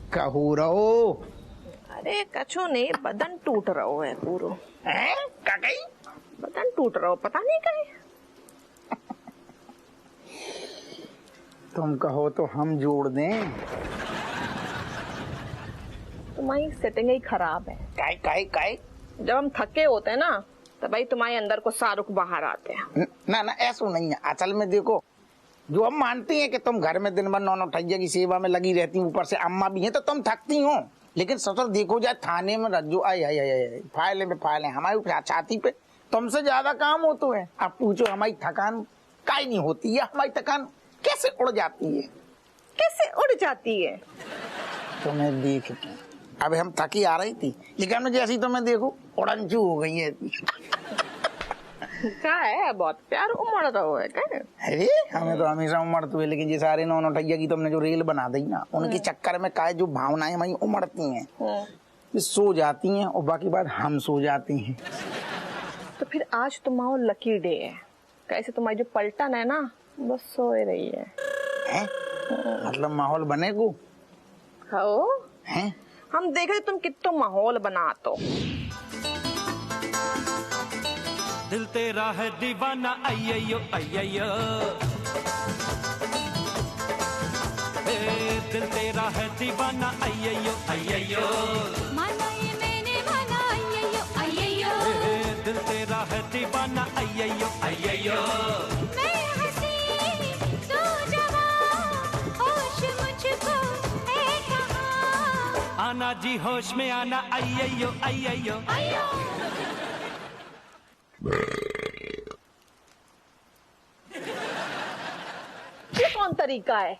कहू रहो। अरे कछु नहीं, बदन टूट रहो है पूरो। हैं? का कही? बदन टूट रहो, पता नहीं कहीं। तुम कहो तो हम जोड़ दें। तुम्हारी सेटिंग ही खराब है। काय? जब हम थके होते हैं ना, तो भाई तुम्हारे अंदर को शाहरुख बाहर आते हैं। ना ऐसा नहीं है। असल में देखो, जो हम मानती हैं कि तुम घर में दिन भर नौ ठैया की सेवा में लगी रहती, ऊपर से अम्मा भी हैं तो तुम थकती हो। लेकिन ससुर देखो जाए थाने में रज्जो आई फाइलें हमारी छाती पे तुमसे ज्यादा काम होते हैं। अब पूछो हमारी थकान काई नहीं होती है, हमारी थकान कैसे उड़ जाती है? कैसे उड़ जाती है? तुम्हें देख के अब हम थकी आ रही थी, लेकिन जैसी तुम्हें देखो उड़नचू हो गई है। क्या है, बहुत प्यार उमड़ रहा है क्या? अरे हमें तो हमेशा उमड़ती है, लेकिन ये सारे नौ ठैया की तुमने जो रेल बना दी ना, उनके चक्कर में काय जो भावनाएं हमारी उमड़ती हैं, ये सो जाती हैं और बाकी बात हम सो जाती हैं। तो फिर आज तुम्हारा लकी डे है। कैसे तुम्हारी जो पलटन है ना, बस सो रही है। मतलब माहौल बने को है? हम देखे तुम कितना माहौल बना तो। दिल तेरा है दीवाना अय्यो अय्यो, दिल तेरा है दीवाना अय्यो अय्यो, माना ये मैंने माना अय्यो अय्यो, दिल तेरा है दीवाना अय्यो अय्यो। मैं हंसी तू जवां, होश मुझको है कहाँ। आना जी होश में आना अय्यो अय्यो अय्यो। ये कौन तरीका है?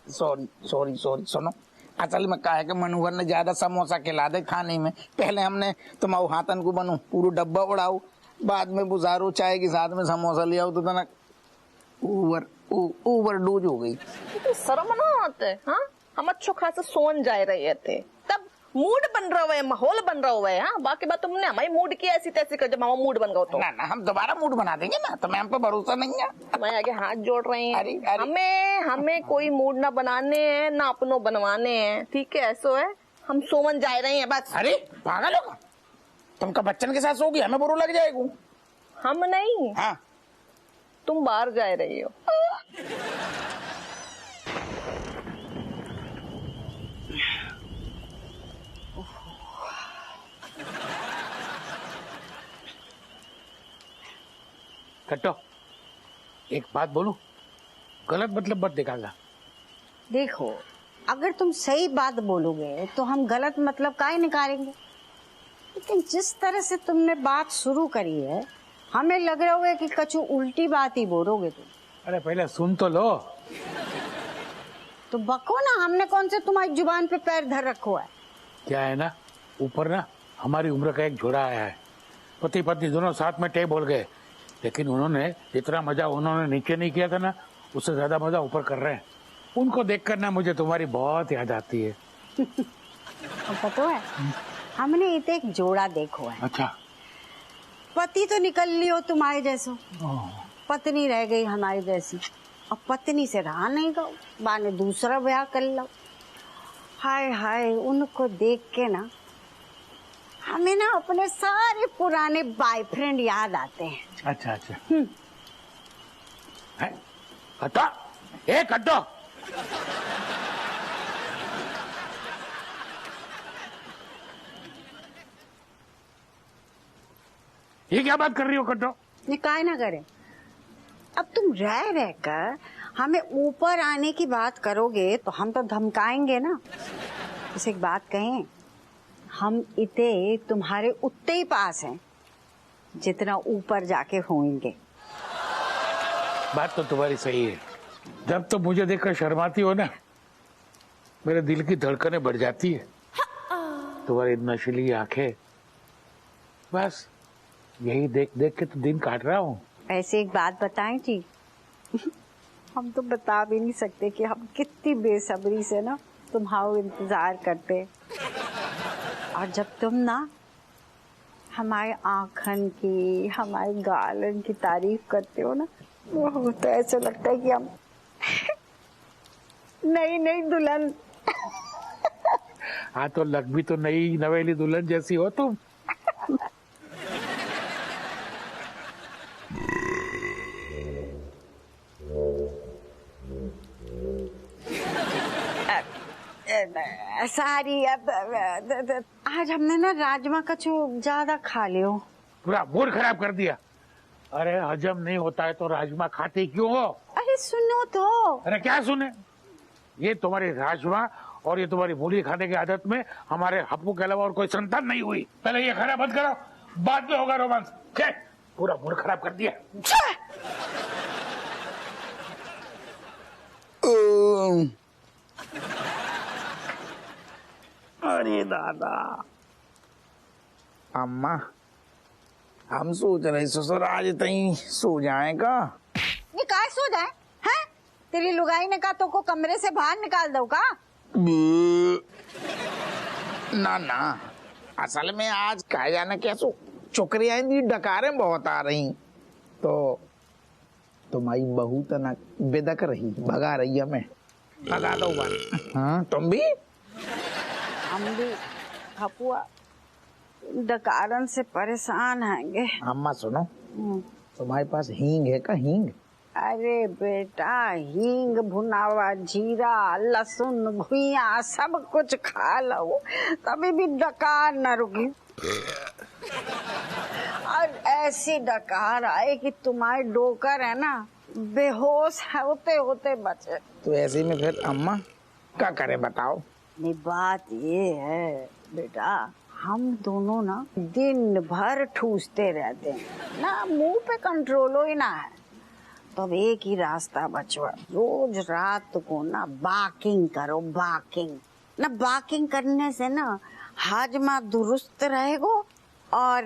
सॉरी सुनो, असल में क्या है कि मनोहर ने ज्यादा समोसा खिला दे खाने में। पहले हमने तुम्हारे हाथन को बनू पूरा डब्बा उड़ाओ, बाद में बुजारो चाय के साथ में समोसा ले आओ तो तना ओवर डोज हो गई। तो शर्म ना आते? हाँ, हम अच्छो खासा सोन जाए रहे थे, तब मूड बन रहा है, माहौल बन रहा है। हाँ, बाकी बात तुमने हमारी मूड की ऐसी तैसी कर, जब हमारा मूड बन गया तो ना हम दोबारा मूड बना देंगे ना, तो मैं हम पे भरोसा नहीं है। मैं आगे हाथ जोड़ रही हैं। अरे। हमें कोई मूड ना बनाने हैं ना अपनो बनवाने हैं, ठीक है? ऐसो है, हम सोमन जा रहे हैं बस। अरे पागल हो, तुमका बच्चन के साथ सोगी, हमें बुरा लग जाएगा। हम नहीं। हाँ, तुम बाहर जा रही हो। कट्टो, एक बात बोलूं, गलत मतलब मत दिखागा। देखो, अगर तुम सही बात बोलोगे तो हम गलत मतलब काहे निकालेंगे, लेकिन जिस तरह से तुमने बात शुरू करी है, हमें लग रहा है कि कछु उल्टी बात ही बोलोगे तुम। अरे पहले सुन तो लो। तो बको ना, हमने कौन से तुम्हारी जुबान पे पैर धर रखो है। क्या है ना, ऊपर ना हमारी उम्र का एक जोड़ा आया है, पति पत्नी दोनों साथ में टे बोल गए, लेकिन उन्होंने जितना मजा उन्होंने नीचे नहीं किया था ना, उससे ज्यादा मजा ऊपर कर रहे हैं। उनको देखकर ना मुझे तुम्हारी बहुत याद आती है। पता है, हमने इतने एक जोड़ा देखो है। अच्छा। पति तो निकल लियो तुम्हारे जैसो, पत्नी रह गई हमारी जैसी। अब पत्नी से रहा नहीं गो, बाने दूसरा ब्याह कर लो। हाय हाय, उनको देख के ना हमें ना अपने सारे पुराने बॉयफ्रेंड याद आते हैं। अच्छा अच्छा। कट्टो, ए कट्टो, ये क्या बात कर रही हो कट्टो? ये काहे ना करे, अब तुम रह रहकर हमें ऊपर आने की बात करोगे तो हम तो धमकाएंगे ना। इसे एक बात कहें, हम इतने तुम्हारे उतने ही पास हैं जितना ऊपर जाके होंगे। बात तो तुम्हारी सही है। जब तो मुझे देखकर शर्माती हो ना, मेरे दिल की धड़कनें बढ़ जाती है। तुम्हारी नशीली आंखें, बस यही देख देख के तो दिन काट रहा हूँ। ऐसे एक बात बताएं जी, हम तो बता भी नहीं सकते कि हम कितनी बेसब्री से ना तुम्हारा इंतजार करते। और जब तुम ना हमारे आँखन की, हमारे गालन की तारीफ करते हो ना, वो तो ऐसा लगता है कि हम नई नई दुल्हन हाँ तो लग भी तो नई नवेली दुल्हन जैसी हो तुम। सारी आज हमने ना राजमा कछु ज्यादा खा लियो। पूरा मूड खराब कर दिया। अरे हजम नहीं होता है तो राजमा खाते क्यों हो? अरे सुनो तो। अरे क्या सुने? ये तुम्हारी राजमा और ये तुम्हारी मूली खाने की आदत में हमारे हप्पू के अलावा और कोई संतान नहीं हुई। पहले ये खाना बंद करो, बाद में होगा रोमांस। पूरा मूड खराब कर दिया। अरे दादा, अम्मा हम सोच रहे ससुर आज तई सो जाएगा। ये काय सो जाए हैं? तेरी लुगाई ने कहा तो को कमरे से बाहर निकाल दो का? ना ना, असल में आज कहा जाना कैसो चुकरिया डकारें बहुत आ रही तो तुम्हारी बहू तना बेदक रही, भगा रही है। मैं भगा दो बात। हाँ तुम भी? हम भी हपुआ डकारन से परेशान हैंगे। अम्मा सुनो, तुम्हारे पास हींग है का? हींग? अरे बेटा, हींग, भुनावा जीरा, लहसुन, घुइया सब कुछ खा लो, तभी भी डकार न रुकी। और ऐसी डकार आए कि तुम्हारे डोकर है ना बेहोश होते होते बचे। तो ऐसे में फिर अम्मा क्या करें बताओ? नहीं, बात ये है बेटा, हम दोनों ना दिन भर ठूसते रहते हैं ना, मुंह पे कंट्रोल ही ना है। तो एक ही रास्ता बचवा, रोज रात को ना बाकिंग करो, बाकिंग ना। बाकिंग करने से ना हाजमा दुरुस्त रहेगा और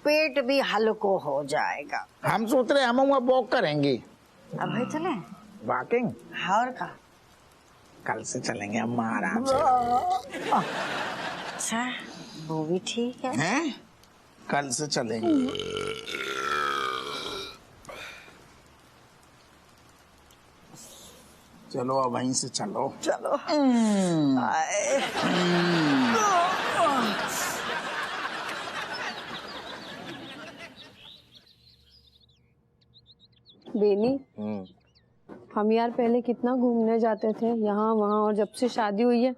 पेट भी हल्को हो जाएगा। हम सोच रहे हम वॉक करेंगे। अब भाई चले वॉकिंग? और का कल से चलेंगे अम्मा आराम से। अच्छा वो भी ठीक है। हैं? कल से चलेंगे। चलो अब वहीं से चलो। चलो। बेनी, हम यार पहले कितना घूमने जाते थे यहाँ वहाँ, और जब से शादी हुई है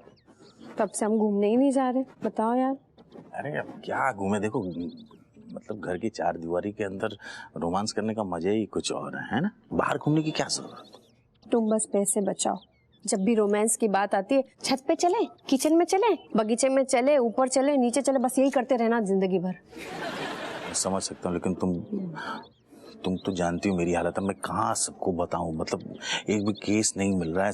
तब से हम घूमने ही नहीं जा रहे। बताओ यार। अरे अब क्या घूमे, देखो मतलब घर की चार दीवारी के अंदर रोमांस करने का मजा ही कुछ और है ना। बाहर घूमने की क्या जरूरत? तुम बस पैसे बचाओ। जब भी रोमांस की बात आती है, छत पे चले, किचन में चले, बगीचे में चले, ऊपर चले, नीचे चले, बस यही करते रहना जिंदगी भर। समझ सकता हूँ, लेकिन तुम तो जानती हो मेरी हालत है। मैं कहाँ सबको बताऊं? मतलब एक भी केस नहीं मिल रहा है,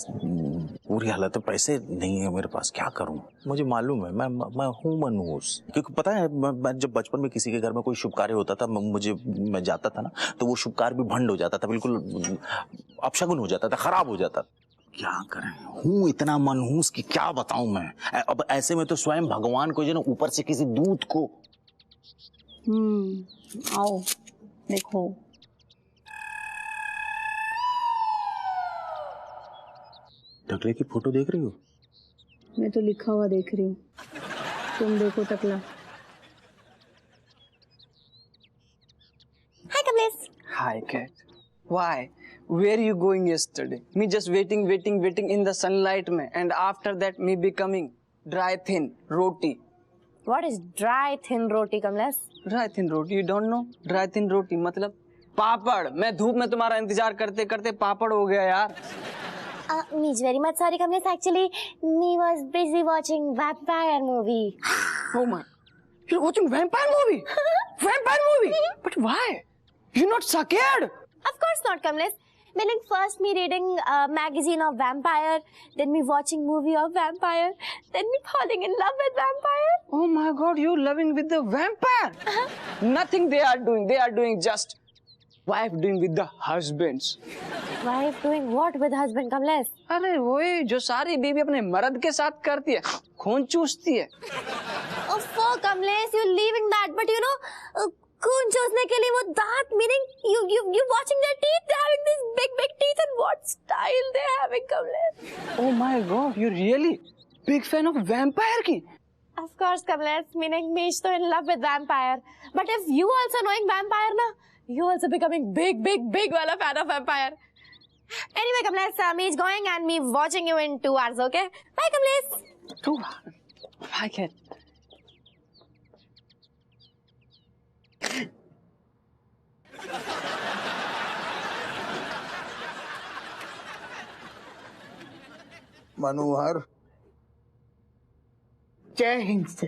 पूरी हालत है, पैसे नहीं है मेरे पास, क्या करूं? मुझे मालूम है मैं हूँ मनहूस, क्योंकि पता है मैं जब बचपन में किसी के घर में कोई शुभ कार्य होता था, मैं जाता था ना, तो वो शुभ कार्य भी भंड हो जाता था, बिल्कुल अपशगुन हो जाता था, खराब हो जाता था। क्या करें, हूँ इतना मनहूस कि क्या बताऊं मैं। अब ऐसे में तो स्वयं भगवान को जो ना ऊपर से किसी दूत को। आओ देखो। टकले की फोटो देख रही हो? मैं तो लिखा हुआ देख रही हूँ, तुम देखो टकला। Hi, Kamlesh. Hi, Cat. Why? Where you going yesterday? Me just waiting in the sunlight में, and after that me becoming dry thin roti. What is dry thin roti, Kamlesh? Dry thin roti, you don't know? Dry thin roti मतलब पापड़। मैं धूप में तुम्हारा इंतजार करते करते पापड़ हो गया यार। Me's very much sorry, Kamlesh. Actually, me was busy watching vampire movie. Oh my! You're watching vampire movie? Vampire movie? But why? You're not scared? Of course not, Kamlesh. Meaning first me reading a magazine of vampire, then me watching movie of vampire, then me falling in love with vampire. Oh my God! You're loving with the vampire? Nothing they are doing just wife doing with the husbands. Wife doing what with husband, Kamlesh? अरे वही जो सारी बीवी अपने मर्द के साथ करती है, खून चूसती है। Oh, for Kamlesh, you're leaving that, but you know, खून चूसने के लिए वो दांत, meaning you watching their teeth, they're having these big teeth, and what style they're having, Kamlesh. Oh my God, you really? Big fan of vampire की? Of course, Kamlesh. Meaning me is so in love with vampire. But if you also knowing vampire na, you also becoming big wala fan of vampire. Anyway, Kamlesh, me is going and me watching you in 2 hours. Okay? Bye, Kamlesh. 2 hours. I can. मनोहर, जय हिंद से।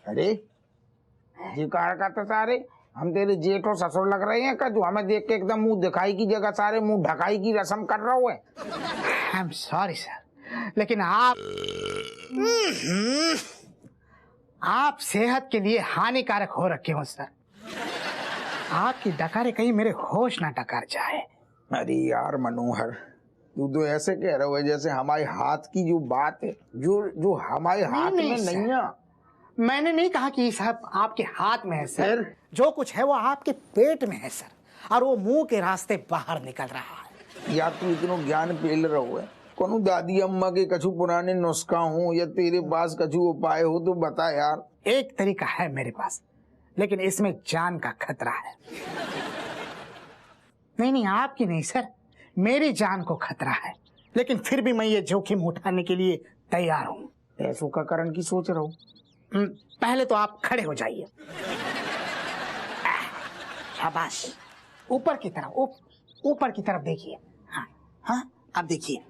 अरे ये car का तो सारे हम तेरे जेठ और ससुर लग रहे हैं क्या, जो हमें देख के एकदम मुंह दिखाई की जगह सारे मुंह ढकाई की रस्म कर रहा है। आई एम सॉरी सर, लेकिन आप सेहत के लिए हानिकारक हो रखे हो सर। आपकी डकारे कहीं मेरे होश ना डकार जाए। अरे यार मनोहर, तू तो ऐसे कह रहे हो जैसे हमारे हाथ की जो बात है, जो हमारे हाथ में नहीं है। मैंने नहीं कहा कि सब आपके हाथ में है सर। जो कुछ है वो आपके पेट में है सर, और वो मुंह के रास्ते बाहर निकल रहा है। यार तू इतना ज्ञान पेल रहो है, कोनो दादी अम्मा के कछु पुराने नुस्खा हो या तेरे पास कछु उपाय हो तो बता यार। एक तरीका है मेरे पास, लेकिन इसमें जान का खतरा है। नहीं, आपकी नहीं सर, मेरी जान को खतरा है, लेकिन फिर भी मैं ये जोखिम उठाने के लिए तैयार हूँ। पैसों का कारण की सोच रहा हूँ। पहले तो आप खड़े हो जाइए। शाबाश, ऊपर की तरफ, ऊपर की तरफ देखिए। हाँ हाँ, अब देखिए।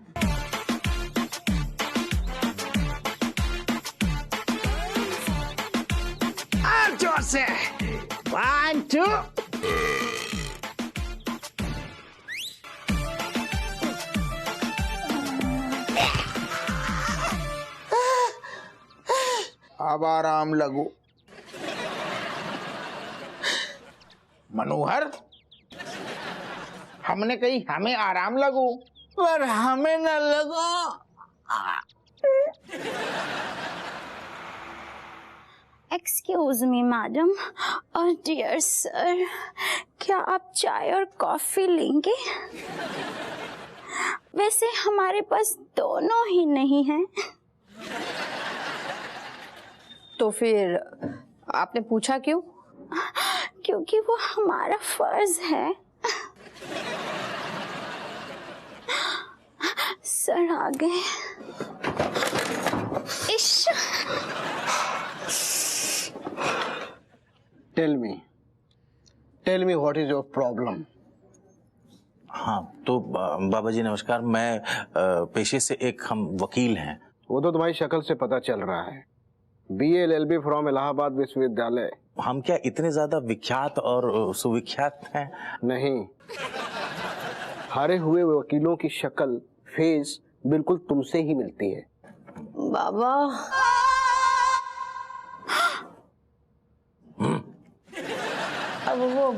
जोर से 1 2। अब आराम लगो। मनोहर, हमने कही हमें आराम लगो, पर हमें न लगो। एक्सक्यूज मी मैडम और डियर सर, क्या आप चाय और कॉफी लेंगे? वैसे हमारे पास दोनों ही नहीं हैं। तो फिर आपने पूछा क्यों? क्योंकि वो हमारा फर्ज है। सर आ गए। इश। Tell me what is your problem? हाँ तो बाबा जी नमस्कार, मैं पेशे से एक हम वकील हैं। वो तो तुम्हारी शक्ल से पता चल रहा है। BA LLB फ्रॉम इलाहाबाद विश्वविद्यालय। हम क्या इतने ज्यादा विख्यात और सुविख्यात हैं? नहीं, हारे हुए वकीलों की शक्ल, फेस बिल्कुल तुमसे ही मिलती है। बाबा अब वो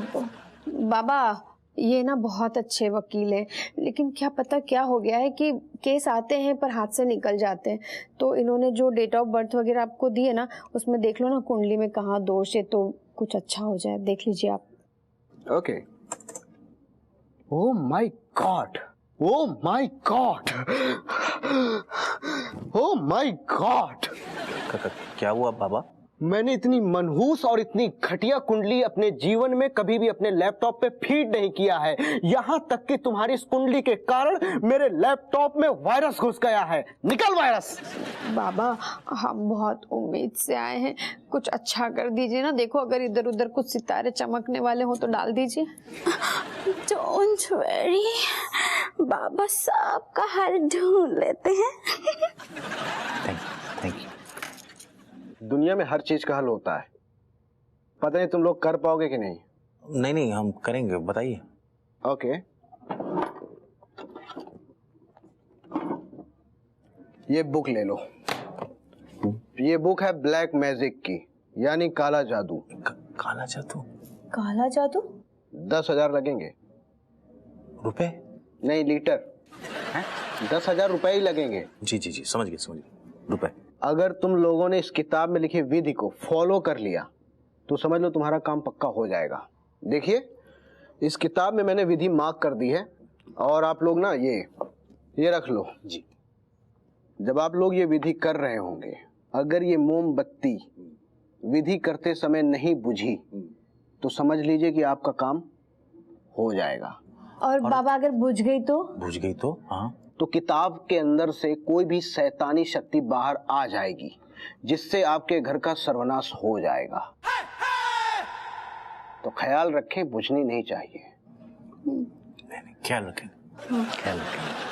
बाबा, ये ना बहुत अच्छे वकील हैं, लेकिन क्या पता क्या हो गया है कि केस आते हैं पर हाथ से निकल जाते हैं। तो इन्होंने जो डेट ऑफ बर्थ वगैरह आपको दी है ना, उसमें देख लो ना कुंडली में कहाँ दोष है, तो कुछ अच्छा हो जाए, देख लीजिए आप। Okay. Oh my God, oh my God, oh my God. क्या हुआ बाबा? मैंने इतनी मनहूस और इतनी घटिया कुंडली अपने जीवन में कभी भी अपने लैपटॉप पे फीड नहीं किया है। यहाँ तक कि तुम्हारी इस कुंडली के कारण मेरे लैपटॉप में वायरस घुस गया है। निकल वायरस। बाबा हम बहुत उम्मीद से आए हैं, कुछ अच्छा कर दीजिए ना। देखो अगर इधर उधर कुछ सितारे चमकने वाले हो तो डाल दीजिए। डोंट वरी, बाबा साहब का हल ढूंढ लेते हैं। Thank you. दुनिया में हर चीज का हल होता है, पता नहीं तुम लोग कर पाओगे कि नहीं। नहीं हम करेंगे, बताइए। ओके। ये बुक ले लो। ये बुक है ब्लैक मैजिक की, यानी काला जादू। काला जादू? काला जादू? 10,000 लगेंगे। रुपए? नहीं, लीटर। 10,000 रुपए ही लगेंगे। जी समझ गए रुपए। अगर तुम लोगों ने इस किताब में लिखी विधि को फॉलो कर लिया तो समझ लो तुम्हारा काम पक्का हो जाएगा। देखिए, इस किताब में मैंने विधि मार्क कर दी है। और आप लोग ना ये रख लो जी। जब आप लोग ये विधि कर रहे होंगे, अगर ये मोमबत्ती विधि करते समय नहीं बुझी तो समझ लीजिए कि आपका काम हो जाएगा। और बाबा अगर बुझ गई तो? बुझ गई तो? हाँ, तो किताब के अंदर से कोई भी शैतानी शक्ति बाहर आ जाएगी, जिससे आपके घर का सर्वनाश हो जाएगा। तो ख्याल रखें, बुझनी नहीं चाहिए। नहीं, ख्याल रखें, ख्याल रखें।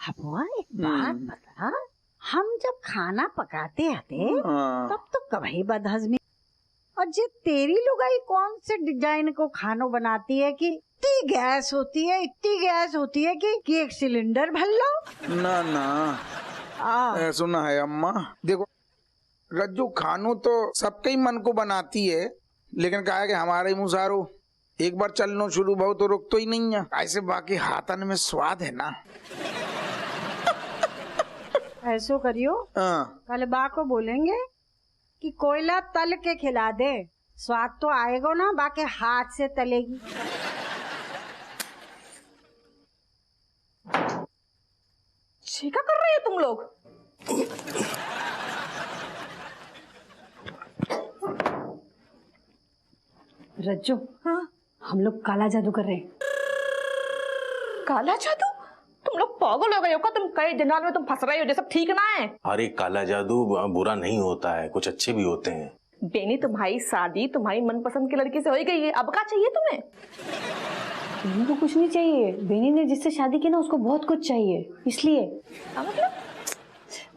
हपुआ एक बात बता, हम जब खाना पकाते आते तब तो कभी बदहजमी, और जे तेरी लुगाई कौन से डिजाइन को खानो बनाती है कि इतनी गैस होती है, इतनी गैस होती है कि एक सिलेंडर भर लो। ना ना ऐसा ना है अम्मा। देखो रज्जू, खानो तो सबके ही मन को बनाती है, लेकिन कहा है कि हमारे मुँह सारो एक बार चलनो शुरू भाव तो रुक तो ही नहीं है। ऐसे बाकी हाथन में स्वाद है ना। ऐसो करियो, कल बा को बोलेंगे कि कोयला तल के खिला दे, स्वाद तो आएगा ना, बाकी हाथ से तलेगी। क्या कर रहे हो तुम लोग? रज्जो, हाँ? हम लोग काला जादू कर रहे हैं। काला जादू? तुम लोग पागल हो गए हो क्या? तुम कई जंजाल में तुम फंस रहे हो, ये सब ठीक ना है। अरे काला जादू बुरा नहीं होता है, कुछ अच्छे भी होते हैं। बेनी, तुम्हारी शादी तुम्हारी मनपसंद की लड़की से हो गई है, अब क्या चाहिए तुम्हें? बेनी को कुछ नहीं चाहिए, बेनी ने जिससे शादी की ना उसको बहुत कुछ चाहिए, इसलिए।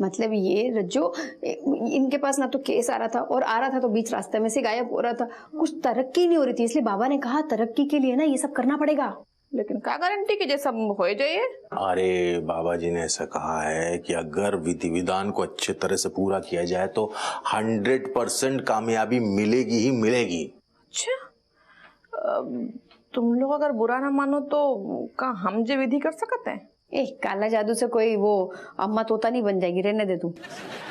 मतलब ये रज्जो, इनके पास ना तो केस आ रहा था, और आ रहा था तो बीच रास्ते में से गायब हो रहा था, कुछ तरक्की नहीं हो रही थी, इसलिए बाबा ने कहा तरक्की के लिए ना ये सब करना पड़ेगा। लेकिन क्या गारंटी कि जैसा हो जाए? अरे बाबा जी ने ऐसा कहा है कि अगर विधि विधान को अच्छे तरह से पूरा किया जाए तो 100% कामयाबी मिलेगी ही मिलेगी। अच्छा, तुम लोग अगर बुरा ना मानो तो क्या हम जे विधि कर सकते हैं? काला जादू से कोई वो अम्मा तोता नहीं बन जाएगी, रहने दे तू।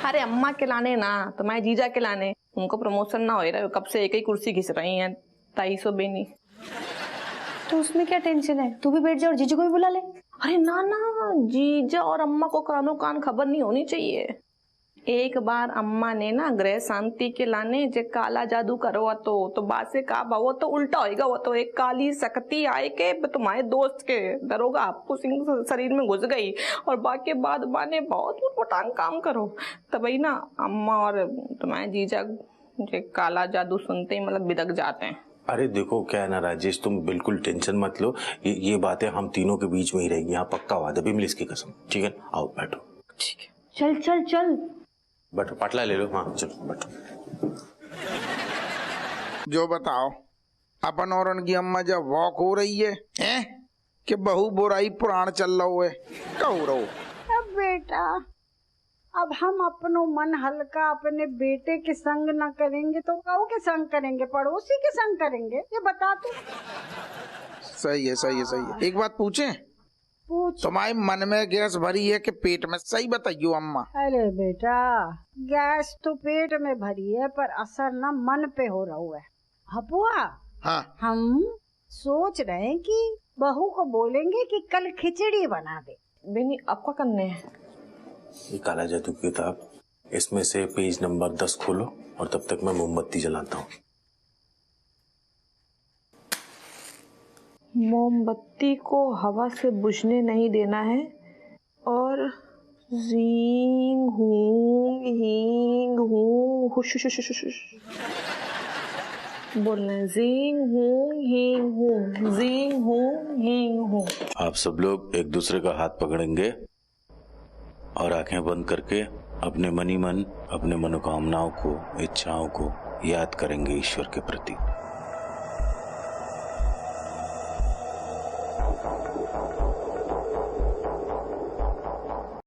अरे अम्मा के लाने ना, तुम्हारे जीजा के लाने, उनको प्रमोशन ना हो रहा, कब से एक ही कुर्सी घिस रही हैं 250 बेनी। तो उसमें क्या टेंशन है, तू भी बैठ जा और जीजू को भी बुला ले। अरे ना ना, जीजा और अम्मा को कानो कान खबर नहीं होनी चाहिए। एक बार अम्मा ने ना ग्रह शांति के लाने जे काला जादू करो तो बात से का वो तो उल्टा होएगा। वो तो एक काली शक्ति आए के तुम्हारे दोस्त के दरोगा आपको सिंह शरीर में घुस गई, और बाकी बाद बाने बहुत उटपटांग काम करो, तभी ना अम्मा और तुम्हारे जीजा जे काला जादू सुनते ही मतलब बिदक जाते हैं। अरे देखो क्या है ना राजेश, तुम बिल्कुल टेंशन मत लो, ये बातें हम तीनों के बीच में ही रहेगी, यहाँ पक्का वादा, बिमल इसकी कसम। ठीक है, आओ बैठो। ठीक है, चल चल चल बैठो, पाटला ले लो। हाँ चलो बैठो। जो बताओ, अपन और उनकी अम्मा जब वॉक हो रही है कि बहु बुराई पुराण चल रहा है, कहो रहो। अब बेटा, अब हम अपनो मन हल्का अपने बेटे के संग न करेंगे तो काऊ के संग करेंगे, पड़ोसी के संग करेंगे? ये बता तू। सही है, सही है, सही है। एक बात पूछें? पूछ। तुम्हारे मन में गैस भरी है कि पेट में? सही बताइयो अम्मा। अरे बेटा, गैस तो पेट में भरी है, पर असर ना मन पे हो रहा है। हपुआ, हाँ, हम सोच रहे हैं कि बहू को बोलेंगे कि कल खिचड़ी बना दे। बेनी, आपका करने हैं ये काला जादू की किताब, इसमें से पेज नंबर 10 खोलो और तब तक मैं मोमबत्ती जलाता हूँ। मोमबत्ती को हवा से बुझने नहीं देना है, और ज़ींग हूंग हींग हूंग हुश हुश हुश हुश हुश बोलना है। ज़ींग हूंग हींग हूंग, ज़ींग हूंग हींग हूंग। आप सब लोग एक दूसरे का हाथ पकड़ेंगे और आंखें बंद करके अपने मन ही मन अपने मनोकामनाओं को, इच्छाओं को याद करेंगे ईश्वर के प्रति।